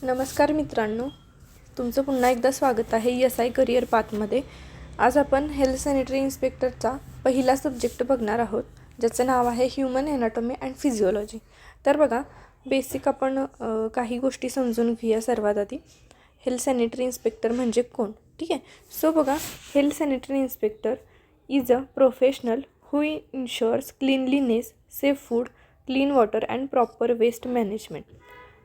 नमस्कार मित्रांनो, तुमचं पुन्हा एकदा स्वागत आहे SI करिअर पाथमध्ये. आज आपण हेल्थ सॅनिटरी इन्स्पेक्टरचा पहिला सब्जेक्ट बघणार आहोत, ज्याचं नाव आहे ह्यूमन ॲनाटॉमी अँड फिजिओलॉजी. तर बघा, बेसिक आपण काही गोष्टी समजून घेऊया. सर्वात आधी हेल्थ सॅनिटरी इन्स्पेक्टर म्हणजे कोण, ठीक आहे. सो बघा, health sanitary inspector is a professional who ensures cleanliness, safe food, clean water and proper waste management.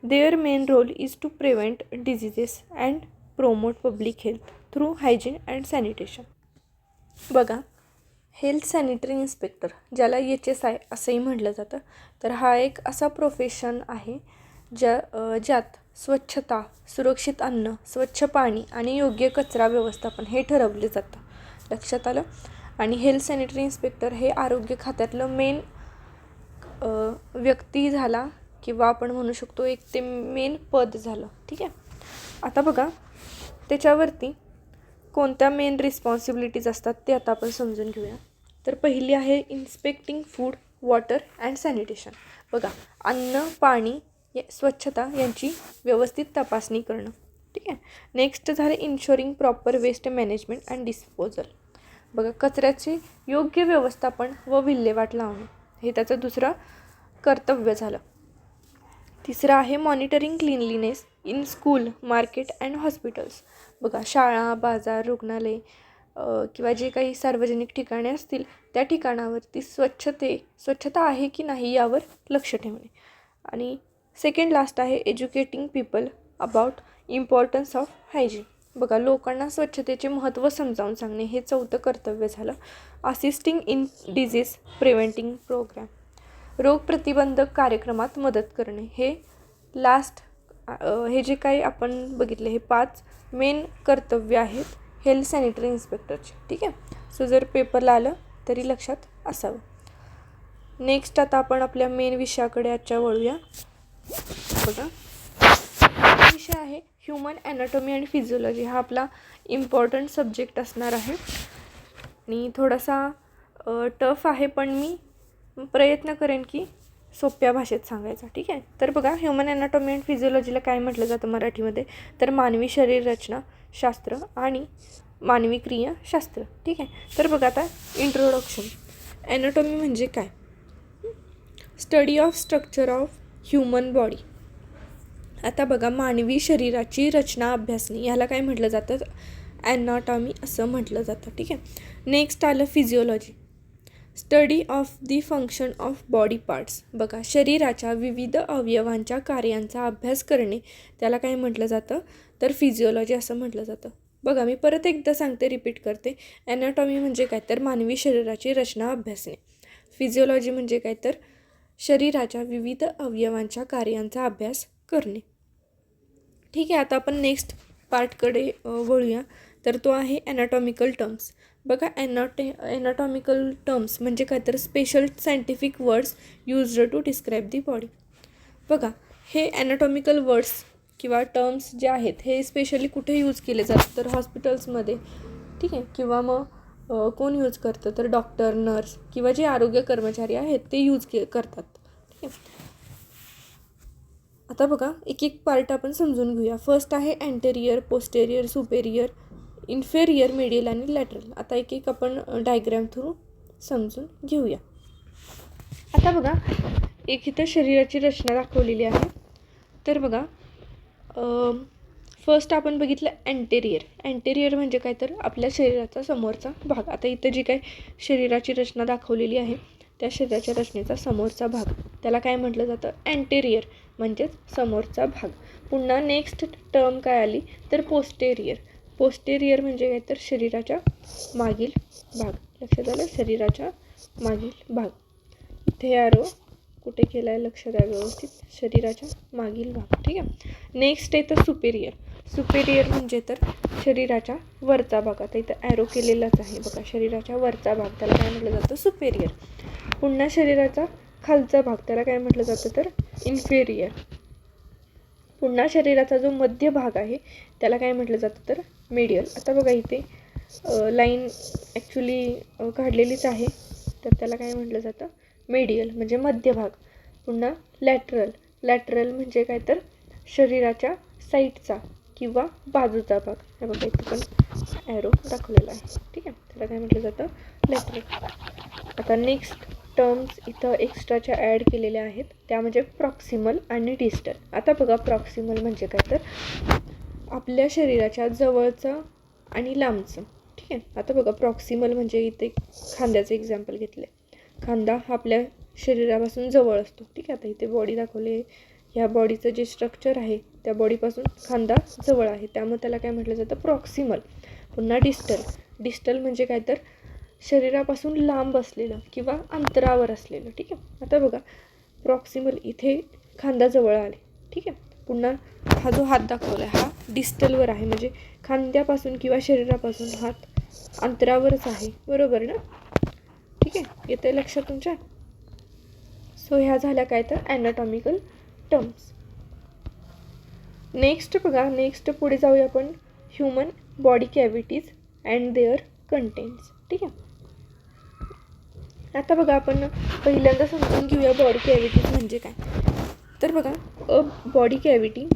Their main role is to prevent diseases and promote public health through hygiene and sanitation. बघा, health sanitary inspector, ज्याला HSI असंही म्हटलं जातं, तर हा एक असा profession आहे ज्यात स्वच्छता, सुरक्षित अन्न, स्वच्छ पाणी आणि योग्य कचरा व्यवस्थापन हे ठरवले जातं. लक्षात आलं. आणि हेल्थ सॅनिटरी इन्स्पेक्टर हे आरोग्य खात्यातलं मेन व्यक्ती झाला, किंवा आपण म्हणू शकतो एक ते मेन पद झालं, ठीक आहे. आता बघा, त्याच्यावरती कोणत्या मेन रिस्पॉन्सिबिलिटीज असतात ते आता आपण समजून घेऊया. तर पहिली आहे इन्स्पेक्टिंग फूड, वॉटर अँड सॅनिटेशन. बघा, अन्न, पाणी, स्वच्छता यांची व्यवस्थित तपासणी करणं, ठीक आहे. नेक्स्ट झाले ensuring proper waste management and disposal. बघा, कचऱ्याचे योग्य व्यवस्थापन व विल्हेवाट लावणे हे त्याचं दुसरं कर्तव्य झालं. तिसरं आहे monitoring cleanliness in school, market and hospitals. बघा, शाळा, बाजार, रुग्णालय किंवा जे काही सार्वजनिक ठिकाणे असतील त्या ठिकाणावरती स्वच्छता आहे की नाही यावर लक्ष ठेवणे. आणि सेकंड लास्ट आहे educating people about importance of hygiene. बघा, लोकांना स्वच्छतेचे महत्त्व समजावून सांगणे हे चौथं कर्तव्य झालं. Assisting in disease preventing programme, रोग प्रतिबंधक कार्यक्रमात मदत करणे हे लास्ट. हे जे काही आपण बघितले हे 5 मेन कर्तव्य आहेत हेल्थ सॅनिटरी इन्स्पेक्टरचे, ठीक आहे. सो जर पेपरला आलं तरी लक्षात असावं. नेक्स्ट आता आपण आपल्या मेन विषयाकडे आजच्या वळूया. बघा, विषय आहे ह्यूमन ॲनाटॉमी अँड फिजिओलॉजी. हा आपला इम्पॉर्टंट सब्जेक्ट असणार आहे आणि थोडासा टफ आहे, पण मी प्रयत्न करेन की सोप्या भाषेत सांगायचा, ठीक आहे. तर बघा, ह्यूमन ॲनाटॉमी अँड फिजिओलॉजीला काय म्हटलं जातं मराठीमध्ये, तर मानवी शरीर रचना शास्त्र आणि मानवी क्रियाशास्त्र, ठीक आहे. तर बघा, आता इंट्रोडक्शन. ॲनाटॉमी म्हणजे काय? Study of structure of human body. आता बघा, मानवी शरीराची रचना अभ्यासणे याला काय म्हटलं जातं, ॲनाटॉमी असं म्हटलं जातं, ठीक आहे. नेक्स्ट आलं physiology, study of the function of body parts. बघा, शरीराच्या विविध अवयवांच्या कार्यांचा अभ्यास करणे त्याला काय म्हटलं जातं, तर फिजिओलॉजी असं म्हटलं जातं. बघा, मी परत एकदा सांगते, रिपीट करते. ॲनाटॉमी म्हणजे काय, तर मानवी शरीराची रचना अभ्यासणे. फिजिओलॉजी म्हणजे काय, तर शरीराच्या विविध अवयवांच्या कार्यांचा अभ्यास करणे, ठीक आहे. आता आपण नेक्स्ट पार्टकडे वळूया. तर तो आहे ॲनाटॉमिकल टर्म्स. बघा, ॲनाटॉमिकल टर्म्स म्हणजे काय, तर special scientific words used to describe the body. बघा, हे ॲनाटॉमिकल वर्ड्स किंवा टर्म्स जे आहेत हे स्पेशली कुठे यूज केले जातात, तर हॉस्पिटल्समध्ये, ठीक आहे. किंवा मग कोण यूज करतं, तर डॉक्टर, नर्स किंवा जे आरोग्य कर्मचारी आहेत ते यूज करतात, ठीक आहे. आता बघा, एक एक पार्ट आपण समजून घेऊया. फर्स्ट आहे anterior, posterior, superior, inferior, medial आणि लॅटरल. आता एक एक आपण डायग्राम थ्रू समजून घेऊया. आता बघा, एक इथं शरीराची रचना दाखवलेली आहे. तर बघा, फर्स्ट आपण बघितलं अँटेरियर. अँटेरियर म्हणजे काय, तर आपल्या शरीराचा समोरचा भाग. आता इथं जी काय शरीराची रचना दाखवलेली आहे त्या शरीराच्या रचनेचा समोरचा भाग त्याला काय म्हटलं जातं, अँटेरियर म्हणजेच समोरचा भाग. पुन्हा नेक्स्ट टर्म काय आली, तर पोस्टेरियर. पोस्टेरियर म्हणजे काय, तर शरीराच्या मागील भाग. लक्षात आलं, शरीराच्या मागील भाग. इथे ॲरो कुठे केला आहे लक्ष द्या व्यवस्थित, शरीराच्या मागील भाग, ठीक आहे. नेक्स्ट येतं सुपेरियर. सुपेरियर म्हणजे तर शरीराच्या वरचा भाग. आता इथं ॲरो केलेलाच आहे बघा, शरीराच्या वरचा भाग त्याला काय म्हटलं जातं, सुपेरियर. पुन्हा शरीराचा खालचा भाग त्याला काय म्हटलं जातं, तर इन्फेरियर. पुन्हा शरीराचा जो मध्य भाग आहे त्याला काय म्हटलं जातं, तर मिडियल. आता बघा, इथे लाईन ॲक्च्युली काढलेलीच आहे, तर त्याला काय म्हटलं जातं, मिडियल म्हणजे मध्य भाग. पुन्हा लॅटरल. लॅटरल म्हणजे काय, तर शरीराच्या साईडचा किंवा बाजूचा भाग. हे बघा इथे पण ॲरो दाखवलेला आहे. ठीक आहे, त्याला काय म्हटलं जातं? लॅटरल. आता नेक्स्ट टर्म्स इथं एक्स्ट्राच्या ॲड केलेल्या आहेत, त्या म्हणजे प्रॉक्सिमल आणि डिस्टल. आता बघा प्रॉक्सिमल म्हणजे काय तर आपल्या शरीराच्या जवळचं आणि लांबचं. ठीक आहे, आता बघा प्रॉक्सिमल म्हणजे इथे खांद्याचं एक्झाम्पल घेतलं आहे. खांदा हा आपल्या शरीरापासून जवळ असतो. ठीक आहे, आता इथे बॉडी दाखवले. ह्या बॉडीचं जे स्ट्रक्चर आहे त्या बॉडीपासून खांदा जवळ आहे, त्यामुळे त्याला काय म्हटलं जातं? प्रॉक्सिमल. पुन्हा डिस्टल. डिस्टल म्हणजे काय तर शरीरापासून लांब असलेलं किंवा अंतरावर असलेलं. ठीक आहे, आता बघा प्रॉक्सिमल इथे खांद्याजवळ आले. ठीक आहे, पुन्हा हा जो हात दाखवला आहे हा डिस्टलवर आहे, म्हणजे खांद्यापासून किंवा शरीरापासून हात अंतरावरच आहे. बरोबर ना? ठीक आहे, येते लक्षात तुमच्या? सो ह्या झाल्या काय तर ॲनाटॉमिकल टर्म्स. नेक्स्ट बघा, नेक्स्ट पुढे जाऊया आपण human body cavities and their contents. ठीक आहे, आता बघा आपण पहिल्यांदा समजून घेऊया बॉडी कॅव्हिटीज म्हणजे काय. तर बघा, a body cavity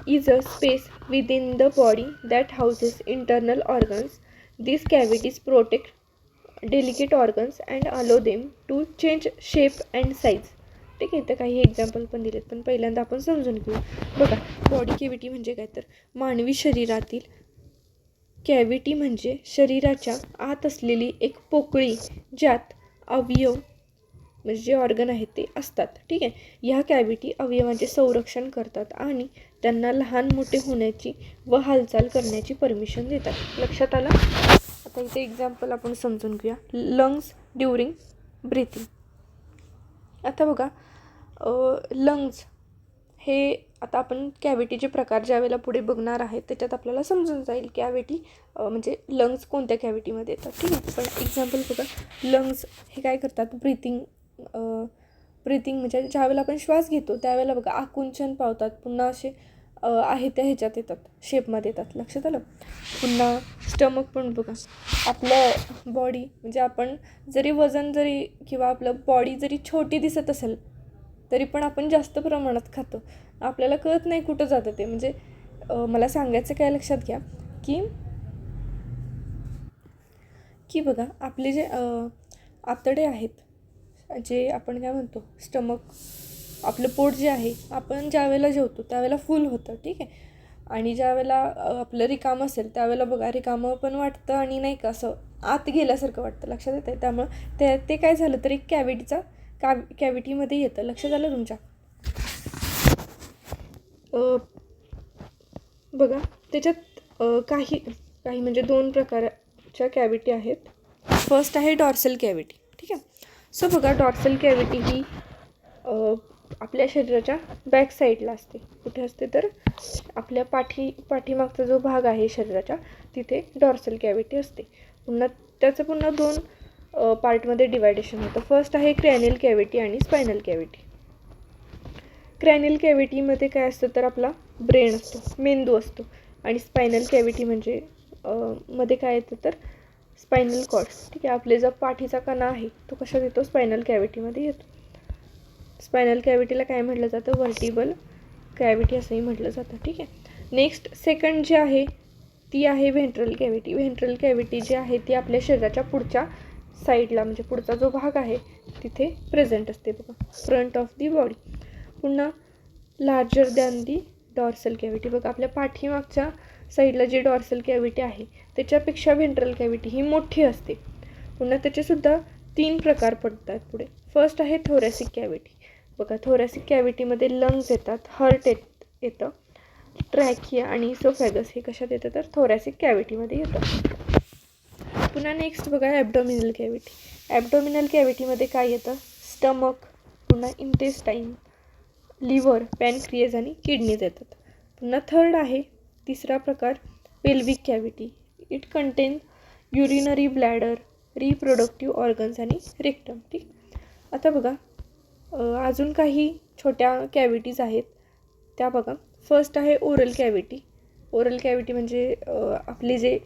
is a space within the body that houses internal organs. These cavities protect delicate organs and allow them to change shape and size. ठीक आहे, तर काही एक्झाम्पल पण दिलेत, पण पहिल्यांदा आपण समजून घेऊ. बघा बॉडी कॅव्हिटी म्हणजे काय तर मानवी शरीरातील कॅव्हिटी म्हणजे शरीराच्या आत असलेली एक पोकळी ज्यात अवयव म्हणजे जे ऑर्गन आहेत ते असतात. ठीक आहे, ह्या कॅव्हिटी अवयवांचे संरक्षण करतात आणि त्यांना लहान मोठे होण्याची व हालचाल करण्याची परमिशन देतात. लक्षात आलं? आता इथे एक्झाम्पल आपण समजून घेऊया. Lungs during breathing. आता बघा लंग्स हे आता आपण कॅव्हिटीचे प्रकार ज्या वेळेला पुढे बघणार आहे त्याच्यात आपल्याला समजून जाईल कॅव्हिटी म्हणजे लंग्स कोणत्या कॅव्हिटीमध्ये येतात. ठीक आहे, पण एक्झाम्पल बघा, लंग्स हे काय करतात? ब्रीथिंग म्हणजे ज्यावेळेला आपण श्वास घेतो त्यावेळेला बघा आकुंचन पावतात, पुन्हा असे आहे त्या ह्याच्यात येतात, शेपमध्ये येतात. लक्षात आलं? पुन्हा स्टमक पण बघा, आपलं बॉडी म्हणजे आपण जरी वजन जरी किंवा आपलं बॉडी जरी छोटी दिसत असेल तरी पण आपण जास्त प्रमाणात खातो, आपल्याला कळत नाही कुठं जातं ते. म्हणजे मला सांगायचं काय लक्षात घ्या की बघा आपले जे आतडे आहेत, जे आपण काय म्हणतो स्टमक, आपलं पोट जे आहे, आपण ज्या वेळेला जेवतो त्यावेळेला फुल होतं. ठीक आहे, आणि ज्या वेळेला आपलं रिकामं असेल त्यावेळेला बघा रिकामं पण वाटतं आणि नाही का असं आत गेल्यासारखं वाटतं. लक्षात येतं आहे? त्यामुळं ते काय झालं तरी कॅव्हिटीमध्ये येतं. लक्षात आलं तुमच्या? बघा त्याच्यात काही म्हणजे 2 प्रकारच्या कॅव्हिटी आहेत. फर्स्ट आहे डॉर्सल कॅव्हिटी. ठीक आहे, सो बघा डॉर्सल कॅव्हिटी ही आपल्या शरीराच्या बॅक साईडला असते. कुठे असते तर आपल्या पाठीमागचा जो भाग आहे शरीराच्या तिथे डॉर्सल कॅव्हिटी असते. पुन्हा 2 पार्टमध्ये डिवायडेशन होतं. फर्स्ट आहे क्रॅनियल कॅव्हिटी आणि स्पायनल कॅव्हिटी. क्रॅनियल कॅव्हिटीमध्ये काय असतं तर आपला ब्रेन असतो, मेंदू असतो, आणि स्पायनल कॅव्हिटी म्हणजे मध्ये काय येतं तर स्पायनल कॉर्ड. ठीक आहे, आपले जो पाठीचा कणा आहे तो कशात येतो? स्पायनल कॅव्हिटीमध्ये येतो. स्पायनल कॅव्हिटीला काय म्हटलं जातं? व्हर्टिबल कॅव्हिटी असंही म्हटलं जातं. ठीक आहे, नेक्स्ट सेकंड जी आहे ती आहे व्हेंट्रल कॅव्हिटी. व्हेंट्रल कॅव्हिटी जी आहे ती आपल्या शरीराच्या पुढच्या साईडला म्हणजे पुढचा जो भाग आहे तिथे प्रेझेंट असते बघा, फ्रंट ऑफ दी बॉडी. पुन्हा larger than the dorsal cavity. बघा आपल्या पाठीमागच्या साईडला जी डॉर्सल कॅव्हिटी आहे त्याच्यापेक्षा व्हेंट्रल कॅव्हिटी ही मोठी असते. पुन्हा त्याचेसुद्धा 3 प्रकार पडतात पुढे. फर्स्ट आहे थोरॅसिक कॅव्हिटी. बघा थोरॅसिक कॅव्हिटीमध्ये लंग्स येतात, हार्ट येतं, ट्रॅकिया आणि इसोफॅगस हे कशात येतं तर थोरॅसिक कॅव्हिटीमध्ये येतं. पुन्हा नेक्स्ट बघा ॲब्डॉमिनल कॅव्हिटी. ॲब्डॉमिनल कॅव्हिटीमध्ये काय येतं? स्टमक, पुन्हा इंटेस्टाईन, लिव्हर, पॅनक्रियाज आणि किडनीज येतात. पुन्हा थर्ड आहे तिसरा प्रकार pelvic cavity. It content urinary bladder, reproductive organs आणि रेक्टम. ठीक, आता बघा अजून काही छोट्या कॅव्हिटीज आहेत त्या बघा. फर्स्ट आहे ओरल कॅव्हिटी. ओरल कॅव्हिटी म्हणजे आपले जे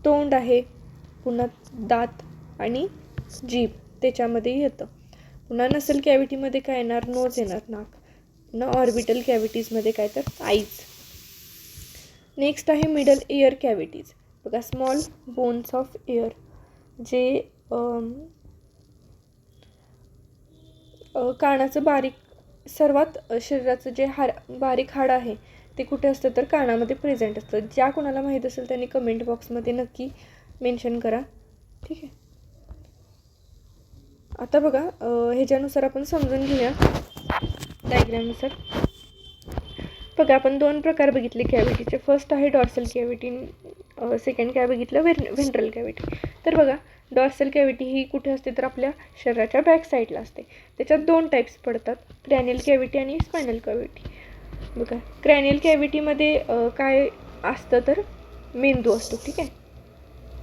तोंड आहे, पुन्हा दात आणि जीभ त्याच्यामध्ये येतं. पुन्हा नसल कॅव्हिटीमध्ये काय येणार? नोज येणार, नाक. पुन्हा ऑर्बिटल कॅव्हिटीजमध्ये काय तर आईज. नेक्स्ट आहे मिडल एअर कॅव्हिटीज. बघा, स्मॉल बोन्स ऑफ एअर, जे कानाचं सर्वात शरीराचं जे बारीक हाड आहे ते कुठे असतं तर कानामध्ये प्रेझेंट असतं. ज्या कोणाला माहीत असेल त्यांनी कमेंट बॉक्समध्ये नक्की मेन्शन करा. ठीक आहे. आता बघा, ह्याच्यानुसार आपण समजून घेऊया डायग्रामनुसार. बघा, आपण 2 प्रकार बघितले कॅव्हिटीचे. फर्स्ट आहे डॉर्सल कॅव्हिटी, सेकंड काय बघितलं व्हेंट्रल कॅव्हिटी. तर बघा, डॉर्सल कॅव्हिटी ही कुठे असते तर आपल्या शरीराच्या बॅक साईडला असते. त्याच्यात 2 टाईप्स पडतात, क्रॅनियल कॅव्हिटी आणि स्पायनल कॅव्हिटी. बघा, क्रॅनियल कॅव्हिटीमध्ये काय असतं तर मेंदू असतो. ठीक आहे,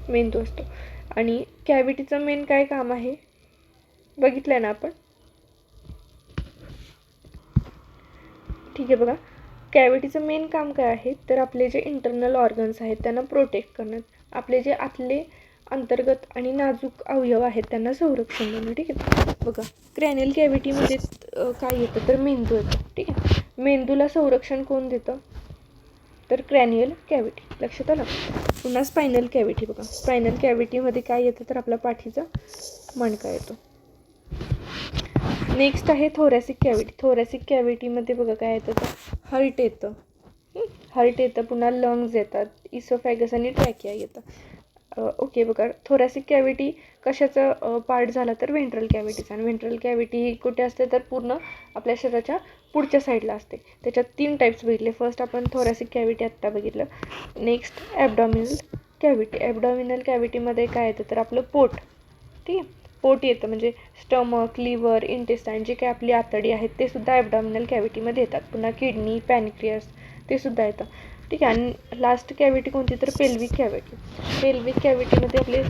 मेंदू असतो. आणि कॅव्हिटीचं मेन काय काम आहे बघितलं ना आपण. ठीक आहे. बघा, कॅव्हिटीचं मेन काम काय आहे तर आपले जे इंटरनल ऑर्गन्स आहेत त्यांना प्रोटेक्ट करणं, आपले जे आतले अंतर्गत आणि नाजूक अवयव आहेत त्यांना संरक्षण देणं. ठीक आहे. बघा, क्रॅनियल कॅव्हिटीमध्ये काय येतं तर मेंदू येतो. ठीक आहे. मेंदूला संरक्षण कोण देतं तर क्रॅनियल कॅव्हिटी. लक्षात आलं. पुन्हा स्पायनल कॅव्हिटी. बघा, स्पायनल कॅव्हिटीमध्ये काय येतं तर आपला पाठीचा मणका येतो. नेक्स्ट आहे थोरॅसिक कॅव्हिटी. थोरॅसिक कॅव्हिटीमध्ये बघा काय येतं तर हार्ट येतं. हार्ट येतं, पुन्हा लंग्स येतात, इसोफॅगस आणि ट्रॅकिया येतं. ओके. बघा, थोरॅसिक कॅव्हिटी कशाचा पार्ट झाला तर व्हेंट्रल कॅव्हिटीचा. आणि व्हेंट्रल कॅव्हिटी ही कुठे असते तर पूर्ण आपल्या शरीराच्या पुढच्या साईडला असते. त्याच्यात 3 टाईप्स बघितले. फर्स्ट आपण थोरॅसिक कॅव्हिटी आत्ता बघितलं. Next abdominal cavity. ॲबडॉमिनल कॅव्हिटीमध्ये काय येतं तर आपलं पोट. ठीक आहे, पोट येतं, म्हणजे स्टमक, लिव्हर, इंटेस्टाईन जे काही आपली आतडी आहेत ते सुद्धा ॲबडॉमिनल कॅव्हिटीमध्ये येतात. पुन्हा किडनी, पॅनक्रियास ते सुद्धा येतं. ठीक आहे. आणि लास्ट कॅव्हिटी कोणती तर पेल्विक कॅव्हिटी. पेल्विक कॅव्हिटीमध्ये आपले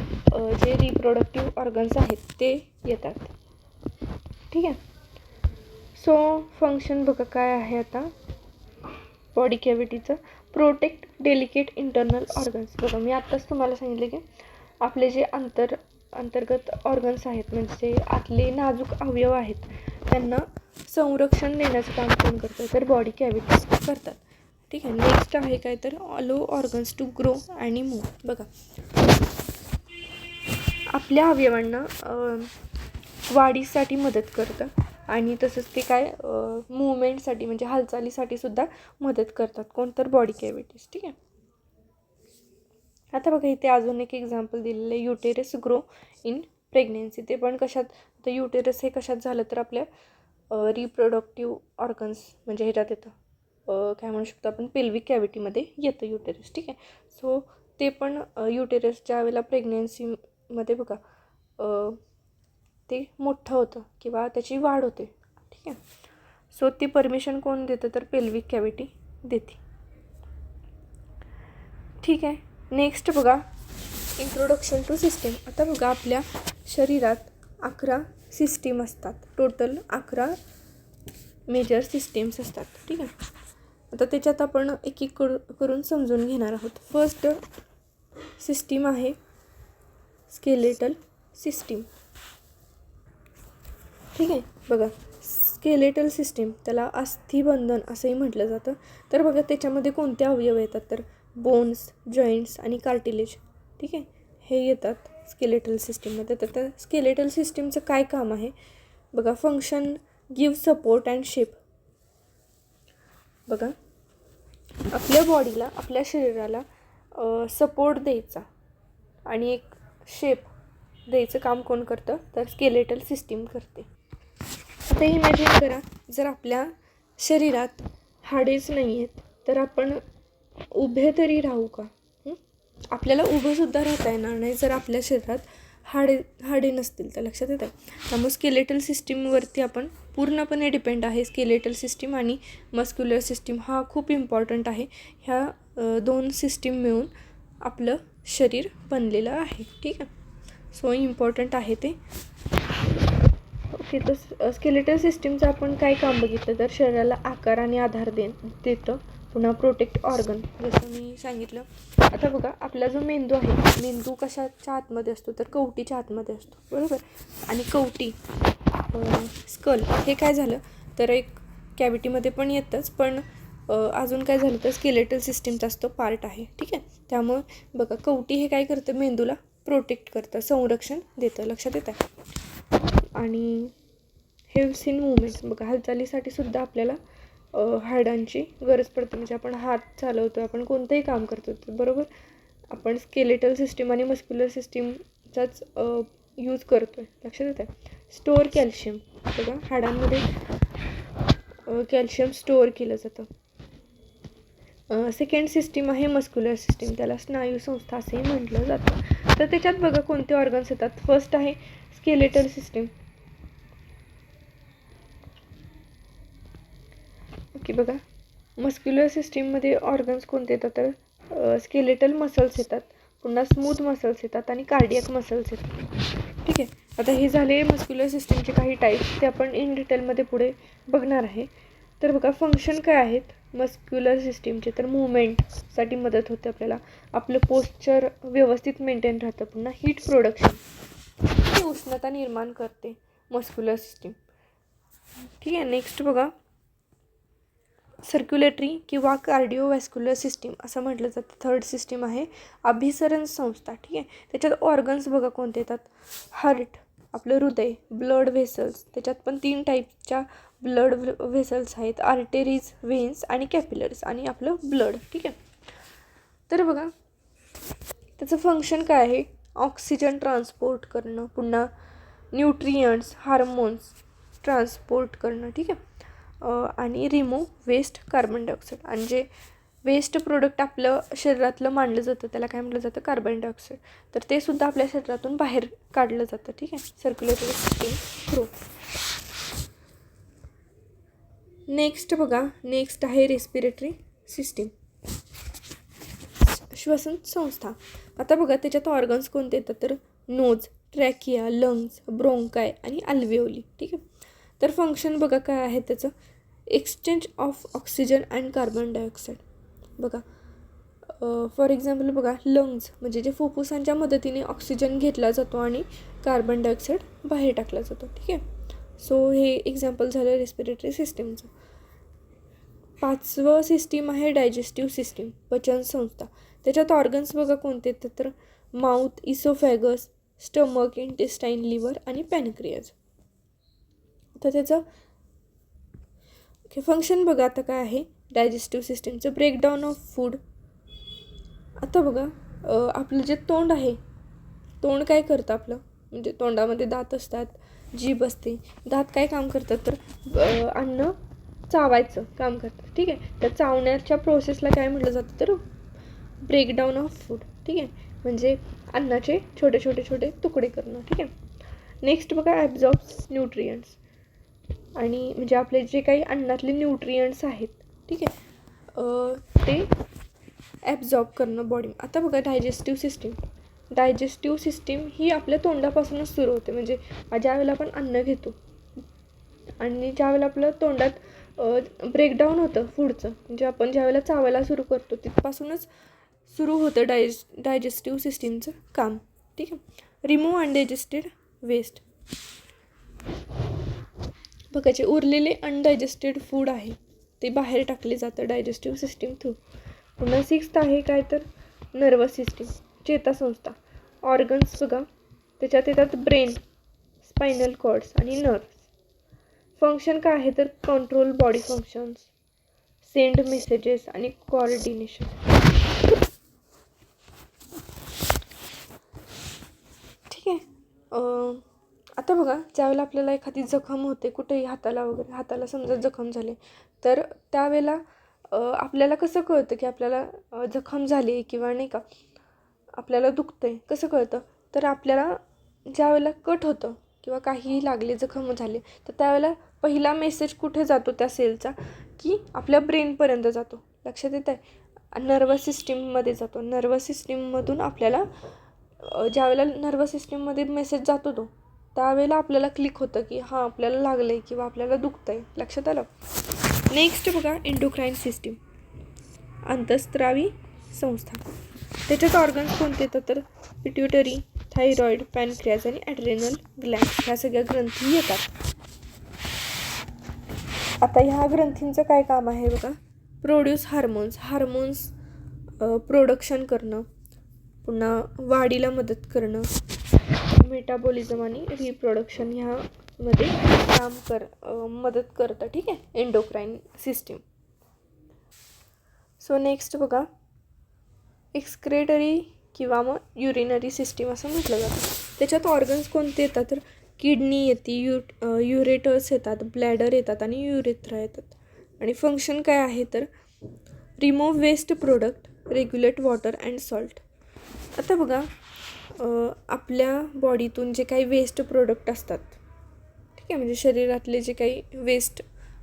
जे रिप्रोडक्टिव्ह ऑर्गन्स आहेत ते येतात. ठीक आहे. सो फंक्शन बघा काय आहे आता बॉडी कॅव्हिटीचं. Protect delicate internal organs. बघा, मी आत्ताच तुम्हाला सांगितलं की आपले जे अंतर्गत ऑर्गन्स आहेत, म्हणजे आतले नाजूक अवयव आहेत, त्यांना संरक्षण देण्याचं काम कोण करतं तर बॉडी कॅव्हिटीज करतात. ठीक आहे. नेक्स्ट आहे काय तर अलो ऑर्गन्स टू ग्रो आणि मूव्ह. बघा, आपल्या अवयवांना वाढीसाठी मदत करतं आणि तसंच ते काय मूवमेंटसाठी म्हणजे हालचालीसाठी सुद्धा मदत करतात कोण तर बॉडी कॅव्हिटीज. ठीक आहे. आता बघा, इथे अजून एक एक्झाम्पल दिलेलं आहे, युटेरस ग्रो इन प्रेग्नेन्सी. ते पण कशात तर युटेरस हे कशात झालं तर आपल्या रिप्रोडक्टिव्ह ऑर्गन्स म्हणजे ह्याच्यात येतं, काय म्हणू शकतो आपण पेल्विक कॅव्हिटीमध्ये येतं युटेरस. ठीक आहे. सो ते पण युटेरस ज्या वेळेला प्रेग्नेन्सीमध्ये बघा ते मोठं होतं किंवा त्याची वाढ होते. ठीक आहे. सो ती परमिशन कोण देतं तर पेल्विक कॅव्हिटी देते. ठीक आहे. नेक्स्ट बघा, इंट्रोडक्शन टू सिस्टीम. आता बघा, आपल्या शरीरात 11 सिस्टीम असतात. टोटल 11 मेजर सिस्टीम्स असतात. ठीक आहे. आता त्याच्यात आपण एक एक करून समजून घेणार आहोत. फर्स्ट सिस्टीम आहे स्केलेटल सिस्टीम. ठीक आहे. बघा, स्केलेटल सिस्टीम त्याला अस्थिबंधन असंही म्हटलं जातं. तर बघा, त्याच्यामध्ये कोणते अवयव येतात तर बोन्स, जॉईंट्स आणि कार्टिलेज. ठीक आहे, हे येतात स्केलेटल सिस्टीममध्ये. तर त्या स्केलेटल सिस्टीमचं काय काम आहे बघा, function give support and shape. बघा, आपल्या बॉडीला, आपल्या शरीराला सपोर्ट द्यायचा आणि एक शेप द्यायचं काम कोण करतं तर स्केलेटल सिस्टीम करते. आता इमॅजिन करा, जर आपल्या शरीरात हाडेच नाही आहेत तर आपण उभे तरी राहू का? आपल्याला उभंसुद्धा राहता येणार नाही जर आपल्या शरीरात हाडे नसतील तर. लक्षात येतं. त्यामुळे स्केलेटल सिस्टीमवरती आपण पूर्णपणे डिपेंड आहे. स्केलेटल सिस्टीम आणि मस्क्युलर सिस्टीम हा खूप इम्पॉर्टंट आहे. ह्या 2 सिस्टीम मिळून आपलं शरीर बनलेलं आहे. ठीक आहे. सो इम्पॉर्टंट आहे ते. ओके. तर स्केलेटल सिस्टीमचं आपण काय काम बघितलं तर शरीराला आकार आणि आधार देतं. पुन्हा प्रोटेक्ट ऑर्गन जसं मी सांगितलं. आता बघा, आपला जो मेंदू आहे, मेंदू कशाच्या आतमध्ये असतो तर कवटीच्या आतमध्ये असतो. बरोबर. आणि कवटी स्कल हे काय झालं तर एक कॅव्हिटीमध्ये पण येतंच, पण अजून काय झालं तर स्केलेटल सिस्टीमचा तो पार्ट आहे. ठीक आहे. त्यामुळे बघा कवटी हे काय करतं, मेंदूला प्रोटेक्ट करतं, संरक्षण देतं. लक्षात येतं. आणि हेल्प्स इन मुवमेंट, बघा हालचालीसाठी सुद्धा आपल्याला हाडांची गरज पडते. म्हणजे आपण हात चालवतो, आपण कोणतंही काम करतो बरोबर, आपण स्केलेटल सिस्टीम आणि मस्क्युलर सिस्टीमचाच यूज करतो आहे. लक्षात येतं. स्टोअर कॅल्शियम, बघा हाडांमध्ये कॅल्शियम स्टोअर केलं जातं. सेकंड सिस्टीम आहे मस्क्युलर सिस्टीम, त्याला स्नायू संस्था असेही म्हटलं जातं. तर त्याच्यात बघा कोणते ऑर्गन्स येतात. फर्स्ट आहे स्केलेटल सिस्टीम. ओके, बघा मस्क्युलर सिस्टीममध्ये ऑर्गन्स कोणते येतात तर स्केलेटल मसल्स येतात, पुन्हा स्मूथ मसल्स येतात आणि कार्डियक मसल्स येतात. ठीक आहे. आता हे झाले मस्क्युलर सिस्टीमचे काही टाईप्स, ते आपण इन डिटेलमध्ये पुढे बघणार आहे. तर बघा फंक्शन काय आहेत मस्क्युलर सिस्टीमचे, तर मुवमेंटसाठी मदत होते आपल्याला, आपलं पोस्चर व्यवस्थित मेंटेन राहतं, पुन्हा हीट प्रोडक्शन, उष्णता निर्माण करते मस्क्युलर सिस्टीम. ठीक आहे. नेक्स्ट बघा सर्क्युलेटरी किंवा कार्डिओवॅस्क्युलर सिस्टीम असं म्हटलं जातं. थर्ड सिस्टीम आहे अभिसरण संस्था. ठीक आहे. त्याच्यात ऑर्गन्स बघा कोणते येतात. हार्ट, आपलं हृदय, ब्लड व्हेसल्स, त्याच्यात पण 3 टाईपच्या ब्लड व्हेसल्स आहेत, आर्टेरीज, व्हेन्स आणि कॅपिलरीज, आणि आपलं ब्लड. ठीक आहे. तर बघा त्याचं फंक्शन काय आहे, ऑक्सिजन ट्रान्सपोर्ट करणं, पुन्हा न्यूट्रियंट्स, हार्मोन्स ट्रान्सपोर्ट करणं. ठीक आहे. आणि रिमूव्ह वेस्ट कार्बन डायऑक्साईड, आणि जे वेस्ट प्रोडक्ट आपलं शरीरातलं मानलं जातं त्याला काय म्हटलं जातं, कार्बन डायऑक्साईड, तर ते सुद्धा आपल्या शरीरातून बाहेर काढलं जातं. ठीक आहे. Circulatory system through. नेक्स्ट बघा, नेक्स्ट आहे रेस्पिरेटरी सिस्टीम, श्वसन संस्था. आता बघा त्याच्यात ऑर्गन्स कोणते येतात तर नोज, ट्रॅकिया, लंग्स, ब्रोंकाय आणि अल्व्हेओली. ठीक आहे. तर फंक्शन बघा काय आहे त्याचं, exchange of oxygen and carbon dioxide. बघा फॉर एक्झाम्पल बघा लंग्स म्हणजे जे फुफ्फुसांच्या मदतीने ऑक्सिजन घेतला जातो आणि कार्बन डायऑक्साईड बाहेर टाकला जातो. ठीक आहे. सो हे एक्झाम्पल झालं रेस्पिरेटरी सिस्टीमचं. 5वं सिस्टीम आहे डायजेस्टिव्ह सिस्टीम, पचन संस्था. त्याच्यात ऑर्गन्स बघा कोणते येतात तर माउथ, इसोफॅगस, स्टमक, इंटेस्टाईन, लिव्हर आणि पॅनक्रियाज. तर त्याचं फंक्शन बघा आता काय आहे डायजेस्टिव्ह सिस्टीमचं, ब्रेकडाऊन ऑफ फूड. आता बघा आपलं जे तोंड आहे, तोंड काय करतं आपलं, म्हणजे तोंडामध्ये दात असतात, जीभ असते. दात काय काम करतात तर अन्न चावायचं काम करतात. ठीक आहे. तर चावण्याच्या प्रोसेसला काय म्हटलं जातं तर ब्रेकडाऊन ऑफ फूड. ठीक आहे. म्हणजे अन्नाचे छोटे छोटे छोटे तुकडे करणं. ठीक आहे. नेक्स्ट बघा ॲब्झॉर्ब्स न्यूट्रियंट्स, आणि म्हणजे आपले जे काही अन्नातले न्यूट्रियंट्स आहेत. ठीक आहे. ते ॲब्झॉर्ब करणं बॉडी. आता बघा डायजेस्टिव्ह सिस्टीम, डायजेस्टिव्ह सिस्टीम ही आपल्या तोंडापासूनच सुरू होते. म्हणजे ज्यावेळेला आपण अन्न घेतो आणि ज्यावेळेला आपलं तोंडात ब्रेकडाऊन होतं फूडचं, म्हणजे आपण ज्यावेळेला चावायला सुरू करतो तिथपासूनच सुरू होतं डायजेस्टिव्ह सिस्टीमचं काम. ठीक आहे. रिमूव्ह अनडायजेस्टेड वेस्ट, बघा जे उरलेले अनडायजेस्टेड फूड आहे ते बाहेर टाकले जातं डायजेस्टिव्ह सिस्टीम थ्रू. पुन्हा 6th आहे काय तर नर्वस सिस्टीम, चेतासंस्था. ऑर्गन्स बघा त्याच्यात येतात ब्रेन, स्पायनल कॉर्ड्स आणि नर्व्स. फंक्शन काय आहे तर control body functions, send messages आणि कोऑर्डिनेशन. ठीक आहे. आता बघा ज्यावेळेला आपल्याला एखादी जखम होते कुठेही हाताला वगैरे, हाताला समजा जखम झाली तर त्यावेळेला आपल्याला कसं कळतं की आपल्याला जखम झाली किंवा नाही का आपल्याला दुखतं आहे, कसं कळतं तर आपल्याला ज्यावेळेला कट होतं किंवा काहीही लागले, जखम झाली, तर त्यावेळेला पहिला मेसेज कुठे जातो त्या सेलचा की आपल्या ब्रेनपर्यंत जातो. लक्षात येत आहे. नर्वस सिस्टीममध्ये जातो. नर्वस सिस्टीममधून आपल्याला ज्यावेळेला नर्वस सिस्टीममध्ये मेसेज जातो तो त्यावेळेला आपल्याला क्लिक होतं की हां आपल्याला लागलं आहे किंवा आपल्याला दुखतं आहे. लक्षात आलं. नेक्स्ट बघा एंडोक्राईन सिस्टीम, अंतःस्रावी संस्था. त्याच्यात ऑर्गन्स कोणते येतात तर पिट्युटरी, थायरॉईड, पॅनक्रियाज आणि ॲड्रेनल ग्लॅन्ड ह्या सगळ्या ग्रंथी येतात. आता ह्या ग्रंथींचं काय काम आहे बघा प्रोड्यूस हार्मोन्स प्रोडक्शन करणं, पुन्हा वाढीला मदत करणं, मेटाबॉलिझम आणि रिप्रोडक्शन ह्यामध्ये मदत करतं. ठीक आहे, एंडोक्राईन सिस्टीम. सो नेक्स्ट बघा, एक्सक्रेटरी किंवा मग युरिनरी सिस्टीम असं म्हटलं जातं. त्याच्यात ऑर्गन्स कोणते येतात तर किडनी येते, युरेटर्स येतात, ब्लॅडर येतात आणि युरेथ्रा येतात. आणि फंक्शन काय आहे तर remove waste product, regulate water and salt. आता बघा, आपल्या बॉडीतून जे काही वेस्ट प्रोडक्ट असतात, ठीक आहे, म्हणजे शरीरातले जे काही वेस्ट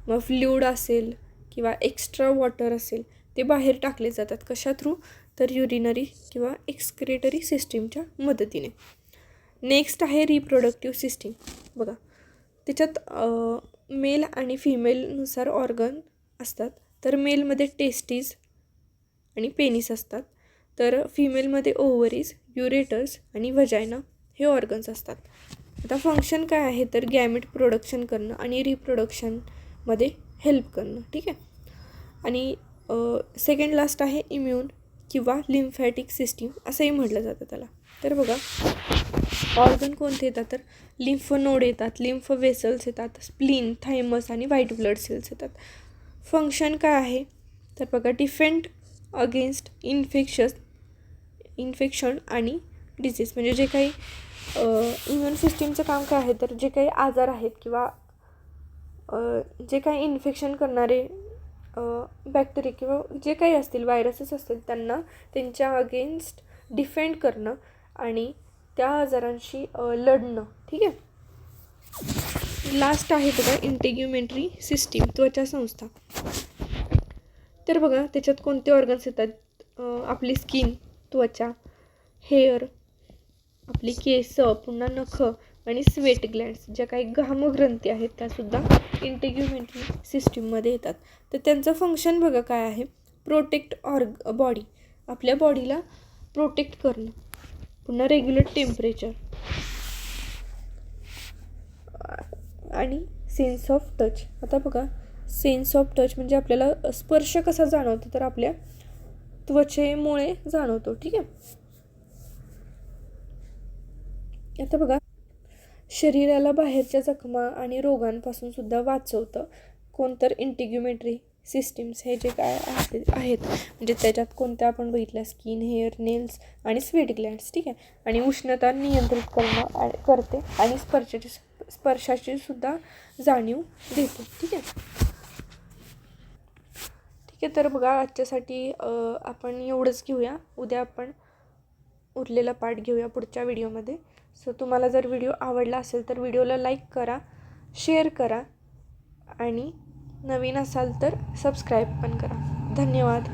मग फ्लूइड असेल किंवा एक्स्ट्रा वॉटर असेल ते बाहेर टाकले जातात. कशा थ्रू तर युरिनरी किंवा एक्सक्रेटरी सिस्टीमच्या मदतीने. नेक्स्ट आहे रिप्रोडक्टिव्ह सिस्टीम. बघा, त्याच्यात मेल आणि फिमेलनुसार ऑर्गन असतात. तर मेलमध्ये टेस्टीज आणि पेनिस असतात, तर फिमेलमध्ये ओव्हरीज, युरेटर्स आणि व्हजायना हे ऑर्गन्स असतात. आता फंक्शन काय आहे तर गॅमेट प्रोडक्शन करणं आणि रिप्रोडक्शनमध्ये हेल्प करणं. ठीक आहे. आणि सेकंड लास्ट आहे इम्यून किंवा लिम्फॅटिक सिस्टीम असंही म्हटलं जातं त्याला. तर बघा, ऑर्गन कोणते येतात तर लिम्फ नोड येतात, लिम्फ वेसल्स येतात, स्प्लीन, थायमस आणि व्हाईट ब्लड सेल्स येतात. फंक्शन काय आहे तर बघा, डिफेंड अगेन्स्ट इन्फेक्शन आणि डिसीज. म्हणजे जे काही इम्युन सिस्टीमचं काम काय आहे तर जे काही आजार आहेत किंवा जे काही इन्फेक्शन करणारे बॅक्टेरिया किंवा जे काही असतील, व्हायरसेस असतील, त्यांच्या अगेन्स्ट डिफेंड करणं आणि त्या आजारांशी लढणं. ठीक आहे. लास्ट आहे बघा इंटिग्युमेंटरी सिस्टीम, त्वचा संस्था. तर बघा, त्याच्यात कोणते ऑर्गन्स येतात, आपली स्किन, त्वचा, हेअर, आपली केस, पुन्हा नख आणि स्वेट ग्लँड्स, ज्या काही घामग्रंथी आहेत त्यासुद्धा इंटिग्युमेंटरी सिस्टीममध्ये येतात. तर त्यांचं फंक्शन बघा काय आहे, प्रोटेक्ट बॉडी, आपल्या बॉडीला प्रोटेक्ट करणं, पुन्हा रेग्युलेट टेम्परेचर आणि सेन्स ऑफ टच. आता बघा, सेन्स ऑफ टच म्हणजे आपल्याला स्पर्श कसा जाणवतो तर आपल्या त्वचेमुळे जाणवतो. ठीक आहे. आता बघा, शरीराला बाहेरच्या जखमा आणि रोगांपासून सुद्धा वाचवतं कोणतर इंटिग्युमेटरी सिस्टीम्स हे जे काय आहेत. म्हणजे त्याच्यात कोणत्या आपण बघितल्या, स्किन, हेअर, नेल्स आणि स्वेट ग्लँड्स. ठीक आहे. आणि उष्णता नियंत्रित करते आणि स्पर्शाची सुद्धा जाणीव देते. ठीक आहे. ठीक आहे, तर बघा, आजच्यासाठी आपण एवढंच घेऊया. उद्या आपण उरलेला पार्ट घेऊया पुढच्या व्हिडिओमध्ये. सो तुम्हाला जर व्हिडिओ आवडला असेल तर व्हिडिओला लाईक करा, शेअर करा आणि नवीन असाल तर सबस्क्राईब पण करा. धन्यवाद.